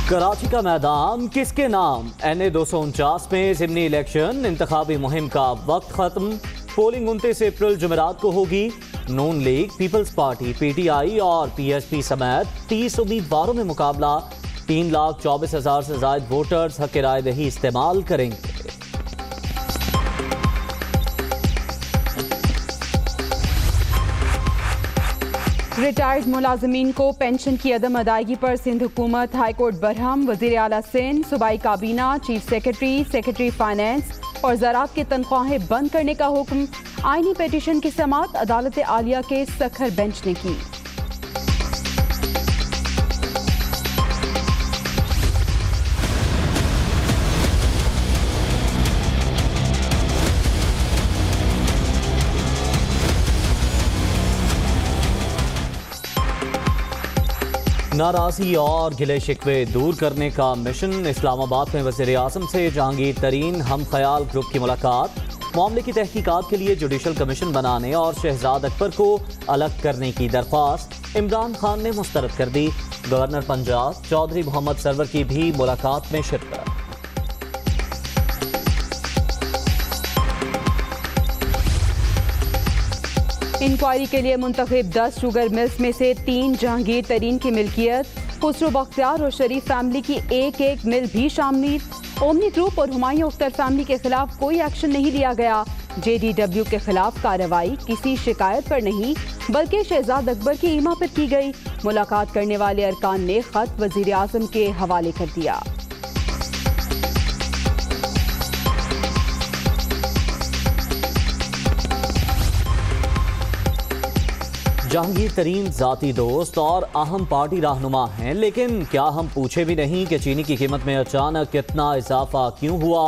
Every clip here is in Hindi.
कराची का मैदान किसके नाम? NA 249 में ज़िमनी इलेक्शन इंतखाबी मुहिम का वक्त खत्म। पोलिंग 29 अप्रैल जुमेरात को होगी। नून लीग, पीपल्स पार्टी, PTI और PSP समेत 30 उम्मीदवारों में मुकाबला। 3,24,000 से ज़ायद वोटर्स हक राय दही इस्तेमाल करेंगे। रिटायर्ड मुलाजमीन को पेंशन की अदम अदायगी पर सिंध हुकूमत हाईकोर्ट बरहम। वज़ीर आला सिंध, सूबाई काबीना, चीफ सेक्रेटरी, सेक्रेटरी फाइनेंस और ज़राअत की तनख्वाहें बंद करने का हुक्म। आईनी पिटीशन की समाअत अदालत आलिया के सखर बेंच ने की। नाराज़गी और गिले शिकवे दूर करने का मिशन। इस्लामाबाद में वज़ीर आज़म से जहांगीर तरीन हम ख्याल ग्रुप की मुलाकात। मामले की तहकीकात के लिए जुडिशल कमीशन बनाने और शहजाद अकबर को अलग करने की दरख्वास्त इमरान खान ने मुस्तरद कर दी। गवर्नर पंजाब चौधरी मोहम्मद सरवर की भी मुलाकात में शिरकत। इंक्वायरी के लिए मुंतखब 10 शुगर मिल्स में से 3 जहांगीर तरीन की मिल्कियत। खुसरो बख्तियार और शरीफ फैमिली की एक मिल भी शामिल। ओमनी ग्रुप और हुमायूं अख्तर फैमिली के खिलाफ कोई एक्शन नहीं लिया गया। JDW के खिलाफ कार्रवाई किसी शिकायत पर नहीं बल्कि शहजाद अकबर की ईमा पर की गई। मुलाकात करने वाले अरकान ने खत वजीर आज़म के हवाले कर दिया। जहांगीर तरीन जाती दोस्त और अहम पार्टी रहनुमा हैं, लेकिन क्या हम पूछे भी नहीं कि चीनी की कीमत में अचानक इतना इजाफा क्यों हुआ?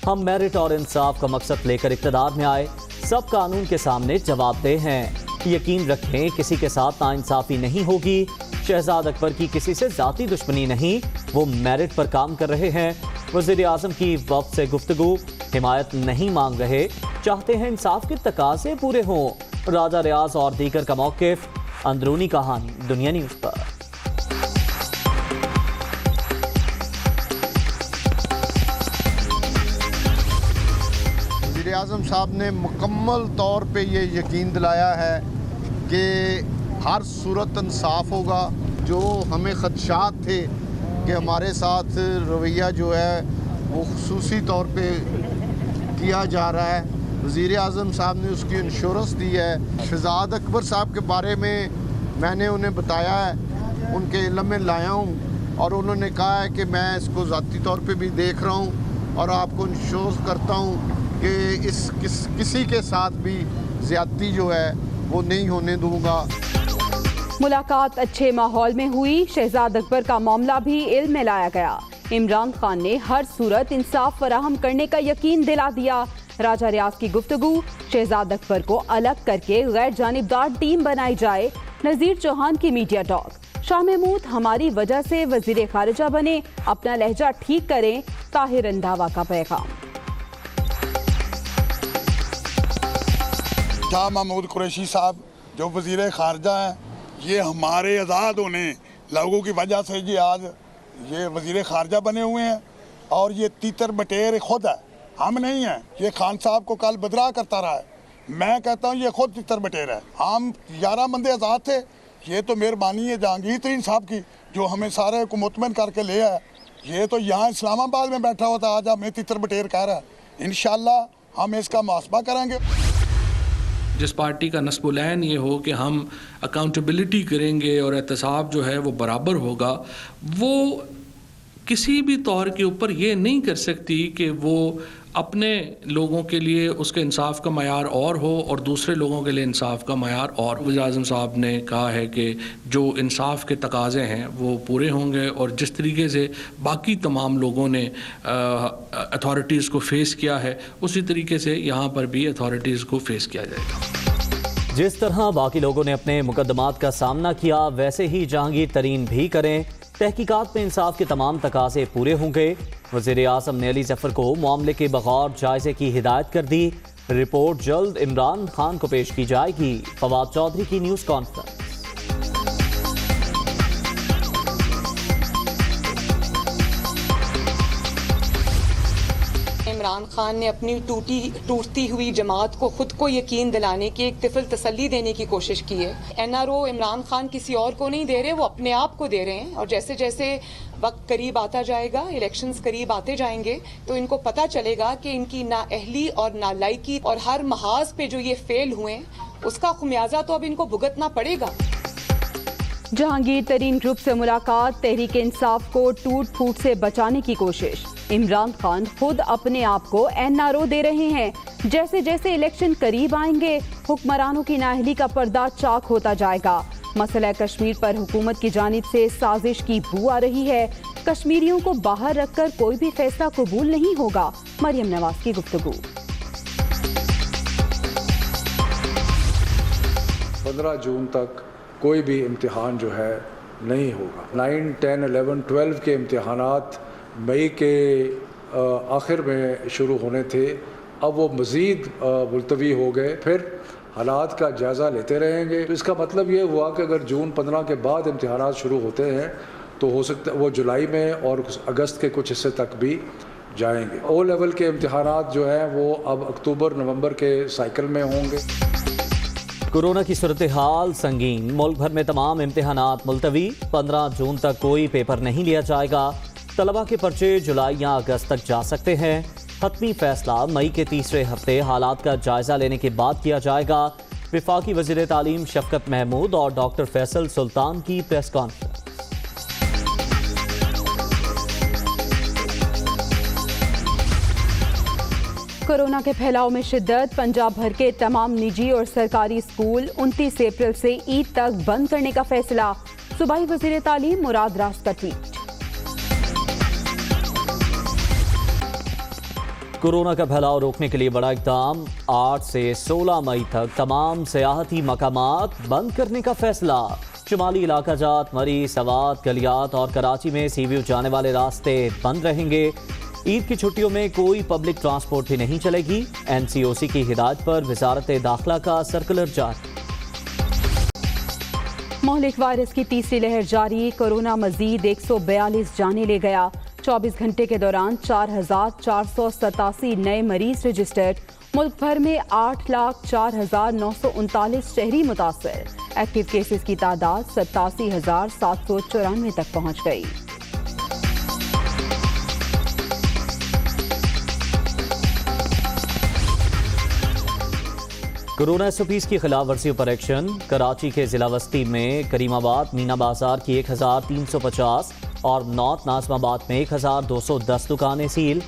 हम मेरिट और इंसाफ का मकसद लेकर इक़्तिदार में आए। सब कानून के सामने जवाबदेह हैं। यकीन रखें किसी के साथ नाइंसाफ़ी नहीं होगी। शहजाद अकबर की किसी से ज़ाती दुश्मनी नहीं, वो मेरिट पर काम कर रहे हैं। वज़ीर आज़म की वफ़द से गुफ्तगू, हिमायत नहीं मांग रहे, चाहते हैं इंसाफ के तकाज़े पूरे हों। राजा रियाज और दीगर का मौक़िफ़। अंदरूनी कहानी दुनिया न्यूज़ पर। वज़ीर आज़म साहब ने मुकम्मल तौर पे ये यकीन दिलाया है कि हर सूरत इंसाफ होगा। जो हमें ख़दशात थे कि हमारे साथ रवैया जो है वो खुसूसी तौर पे किया जा रहा है, वज़ीर आज़म साहब ने उसकी इंश्योरेंस दी है। शहजाद अकबर साहब के बारे में मैंने उन्हें बताया है, उनके इल्म में लाया हूँ और उन्होंने कहा है कि मैं इसको ज़ाती तौर पे भी देख रहा हूँ और आपको इंश्योर करता हूँ कि किसी के साथ भी ज़्यादती जो है वो नहीं होने दूँगा। मुलाकात अच्छे माहौल में हुई। शहजाद अकबर का मामला भी इल्म में लाया गया। इमरान खान ने हर सूरत इंसाफ फराहम करने का यकीन दिला दिया। राजा रियाज की गुफ्तगू, शहजाद अकबर को अलग करके गैर जानिबदार टीम बनाई जाए। नज़ीर चौहान की मीडिया टॉक। शाह महमूद हमारी वजह से वजीर खारिजा बने, अपना लहजा ठीक करें। ताहिर रंधावा का पैगाम। शाह महमूद कुरैशी साहब जो वजीर खारजा हैं, ये हमारे आज़ाद होने लोगों की वजह से ये आज ये वजीर खारजा बने हुए हैं और ये तीतर बटेर खुद है, हम नहीं हैं। ये खान साहब को कल बदरा करता रहा है। मैं कहता हूँ ये खुद तीतर बटेर है। हम 11 बंदे आज़ाद थे। ये तो मेहरबानी है जहांगीर तरीन साहब की जो हमें सारे को मुतमइन करके ले आया। ये तो यहाँ इस्लामाबाद में बैठा हुआ था, आज हमें तीतर बटेर कह रहा है। इंशाअल्लाह हम इसका मुहासबा करेंगे। जिस पार्टी का नस्बुलैन ये हो कि हम अकाउंटेबिलिटी करेंगे और एहतसाब जो है वो बराबर होगा, वो किसी भी तौर के ऊपर ये नहीं कर सकती कि वो अपने लोगों के लिए उसके इंसाफ का मयार और हो और दूसरे लोगों के लिए इंसाफ का मयार और। वज़ीर आज़म साहब ने कहा है कि जो इंसाफ के तकाज़े हैं वो पूरे होंगे और जिस तरीके से बाकी तमाम लोगों ने अथॉरिटीज़ को फेस किया है उसी तरीके से यहाँ पर भी अथॉरिटीज़ को फेस किया जाएगा। जिस तरह बाकी लोगों ने अपने मुकदमात का सामना किया वैसे ही जहांगीर तरीन भी करें। तहकीकात में इंसाफ के तमाम तकाजे पूरे होंगे। वज़ीर आज़म ने अली जफर को मामले के बगौर जायजे की हिदायत कर दी। रिपोर्ट जल्द इमरान खान को पेश की जाएगी। फवाद चौधरी की न्यूज़ कॉन्फ्रेंस। इमरान खान ने अपनी टूटती हुई जमात को खुद को यकीन दिलाने की एक तिफल तसल्ली देने की कोशिश की है। एनआरओ इमरान खान किसी और को नहीं दे रहे, वो अपने आप को दे रहे हैं। और जैसे जैसे वक्त करीब आता जाएगा, इलेक्शंस करीब आते जाएंगे, तो इनको पता चलेगा कि इनकी नाअहली और नालायकी और हर महाज पे जो ये फेल हुए उसका खुमियाजा तो अब इनको भुगतना पड़ेगा। जहांगीर तरीन ग्रुप से मुलाकात, तहरीक इंसाफ को टूट फूट से बचाने की कोशिश। इमरान खान खुद अपने आप को एनआरओ दे रहे हैं। जैसे जैसे इलेक्शन करीब आएंगे, हुक्मरानों की नाअहली का पर्दा चाक होता जाएगा। मसला कश्मीर पर हुकूमत की जानिब से साजिश की बू आ रही है। कश्मीरियों को बाहर रखकर कोई भी फैसला कबूल नहीं होगा। मरियम नवाज की गुफ्तगू। 15 जून तक कोई भी इम्तिहान जो है नहीं होगा। 9, 10, 11, 12 के इम्तिहानात मई के आखिर में शुरू होने थे, अब वो मज़ीद मुलतवी हो गए। फिर हालात का जायज़ा लेते रहेंगे। तो इसका मतलब ये हुआ कि अगर जून 15 के बाद इम्तिहानात शुरू होते हैं तो हो सकता है वो जुलाई में और अगस्त के कुछ हिस्से तक भी जाएंगे। ओ लेवल के इम्तिहानात जो हैं वो अब अक्टूबर नवंबर के साइकिल में होंगे। कोरोना की सूरत हाल संगीन। मुल्क भर में तमाम इम्तिहानात मुलतवी। 15 जून तक कोई पेपर नहीं लिया जाएगा। तलबा के पर्चे जुलाई या अगस्त तक जा सकते हैं। हतमी फैसला मई के तीसरे हफ्ते हालात का जायजा लेने के बाद किया जाएगा। वफाकी वज़ीर तालीम शफकत महमूद और डॉक्टर फैसल सुल्तान की प्रेस कॉन्फ्रेंस। कोरोना के फैलाव में शिद्दत। पंजाब भर के तमाम निजी और सरकारी स्कूल 29 अप्रैल से ईद तक बंद करने का फैसला। सूबाई वज़ीर तालीम मुराद रास का ट्वीट। कोरोना का फैलाव रोकने के लिए बड़ा इक़दाम। 8 से 16 मई तक तमाम सियाहती मकामात बंद करने का फैसला। शुमाली इलाका जात, मरी, सवात, गलियात और कराची में सीव्यू जाने वाले रास्ते बंद रहेंगे। ईद की छुट्टियों में कोई पब्लिक ट्रांसपोर्ट भी नहीं चलेगी। NCOC की हिदायत पर वजारत दाखिला का सर्कुलर जारी। मोहलिक वायरस की तीसरी लहर जारी। कोरोना मजीद 142 जाने ले गया। 24 घंटे के दौरान 4,487 नए मरीज रजिस्टर्ड। मुल्क भर में 8,04,939 शहरी मुतासर। एक्टिव केसेस की तादाद 87,794 तक पहुँच गई। कोरोना SOPs की खिलाफ वर्जियों पर एक्शन। कराची के जिला वस्ती में करीमाबाद मीना बाजार की 1,350 और नॉर्थ नाजमाबाद में 1,210 दुकानें सील।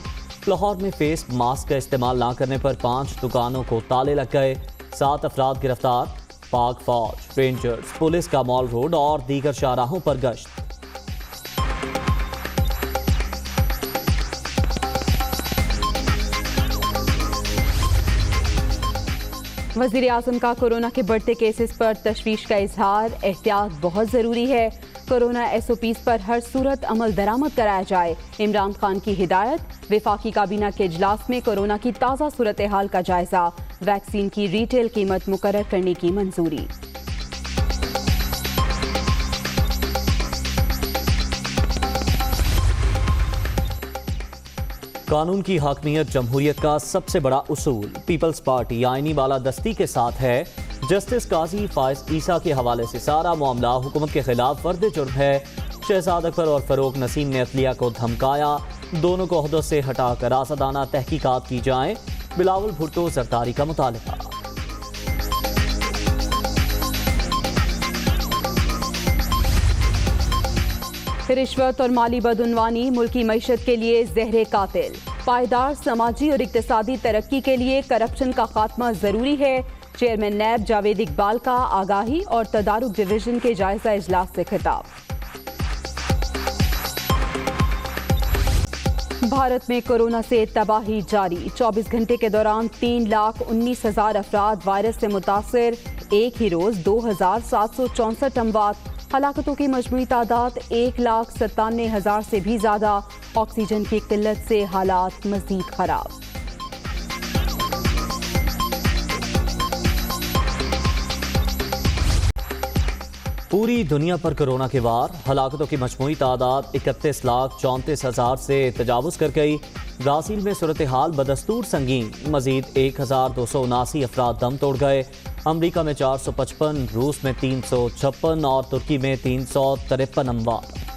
लाहौर में फेस मास्क का इस्तेमाल ना करने पर 5 दुकानों को ताले लग गए। 7 अफराद गिरफ्तार। पाक फौज, रेंजर्स, पुलिस का मॉल रोड और दीगर शाहराहों पर गश्त। वज़ीर आज़म का कोरोना के बढ़ते केसेस पर तशवीश का इजहार। एहतियात बहुत ज़रूरी है। कोरोना SOPs पर हर सूरत अमल दरामद कराया जाए। इमरान खान की हिदायत। वफाकी काबीना के इजलास में कोरोना की ताज़ा सूरत हाल का जायजा। वैक्सीन की रिटेल कीमत मुकर्रर करने की मंजूरी। कानून की हाकमियत जमहूरियत का सबसे बड़ा उसूल। पीपल्स पार्टी आईनी बालादस्ती के साथ है। जस्टिस काजी फाइज ईसा के हवाले से सारा मामला हुकूमत के खिलाफ फर्द जुर्म है। शहजाद अकबर और फरूक नसीम ने अदलिया को धमकाया। दोनों को ओहदों से हटाकर आज़ादाना तहकीकात की जाए। बिलावल भुट्टो जरदारी का मुतालबा। रिश्वत और माली बदउनवानी मुल्की मईशत के लिए जहरे कातिल। पायदार समाजी और इक्तिसादी तरक्की के लिए करप्शन का खात्मा जरूरी है। चेयरमैन नैब जावेद इकबाल का आगाही और तदारुक डिवीजन के जायजा इजलास से खिताब। भारत में कोरोना से तबाही जारी। 24 घंटे के दौरान 3,19,000 अफराद वायरस से मुतासिर। एक ही रोज 2,764 अमवात। हलाकतों की मजमूई तादाद 1,97,000 से भी ज़्यादा। ऑक्सीजन की किल्लत से हालात मज़ीद ख़राब। पूरी दुनिया पर कोरोना के वार, हलाकतों की मजमूई तादाद 31,34,000 से तजावुज़ कर गई। ब्राज़ील में सूरत हाल बदस्तूर संगीन, मजीद 1,279 अफराद दम तोड़ गए। अमरीका में 455, रूस में 356 और तुर्की में 353 अमवात।